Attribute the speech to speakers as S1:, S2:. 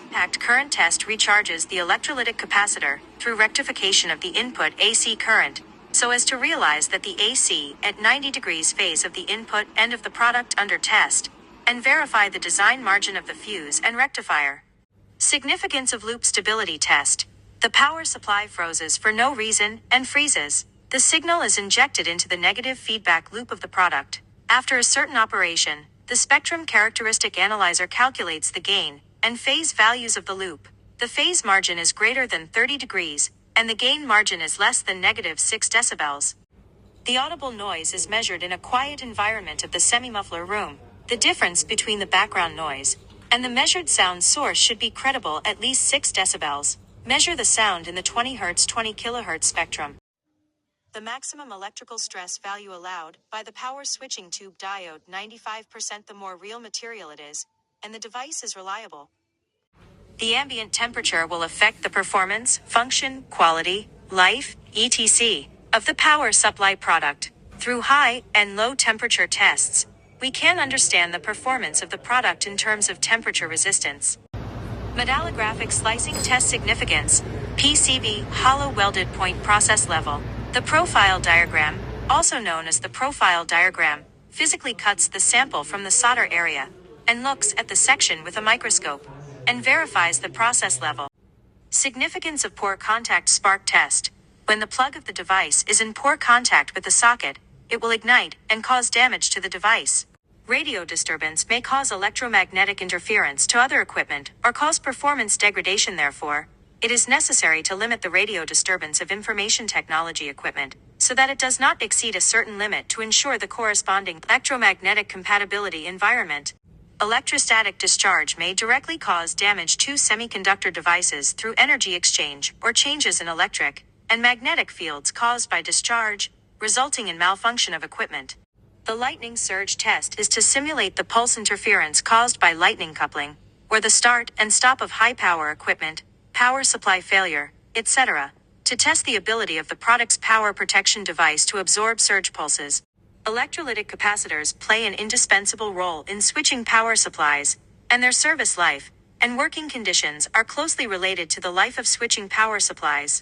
S1: impact current test recharges the electrolytic capacitor through rectification of the input AC current, so as to realize that the AC at 90 degrees phase of the input end of the product under test, and verify the design margin of the fuse and rectifier. Significance of loop stability test. The power supply freezes for no reason and freezes. The signal is injected into the negative feedback loop of the product. After a certain operation, the spectrum characteristic analyzer calculates the gain and phase values of the loop. The phase margin is greater than 30 degrees, and the gain margin is less than -6 decibels. The audible noise is measured in a quiet environment of the semi-muffler room. The difference between the background noise and the measured sound source should be credible at least 6 decibels. Measure the sound in the 20 Hz 20 kHz spectrum. The maximum electrical stress value allowed by the power switching tube diode 95% the more real material it is, and the device is reliable. The ambient temperature will affect the performance, function, quality, life, etc. of the power supply product. Through high and low temperature tests, we can understand the performance of the product in terms of temperature resistance. Metallographic slicing test significance, PCV, hollow welded point process level. The profile diagram, also known as the profile diagram, physically cuts the sample from the solder area and looks at the section with a microscope and verifies the process level. Significance of poor contact spark test. When the plug of the device is in poor contact with the socket, it will ignite and cause damage to the device. Radio disturbance may cause electromagnetic interference to other equipment or cause performance degradation. Therefore, it is necessary to limit the radio disturbance of information technology equipment so that it does not exceed a certain limit to ensure the corresponding electromagnetic compatibility environment. Electrostatic discharge may directly cause damage to semiconductor devices through energy exchange or changes in electric and magnetic fields caused by discharge, resulting in malfunction of equipment. The lightning surge test is to simulate the pulse interference caused by lightning coupling, or the start and stop of high-power equipment, power supply failure, etc., to test the ability of the product's power protection device to absorb surge pulses. Electrolytic capacitors play an indispensable role in switching power supplies, and their service life and working conditions are closely related to the life of switching power supplies.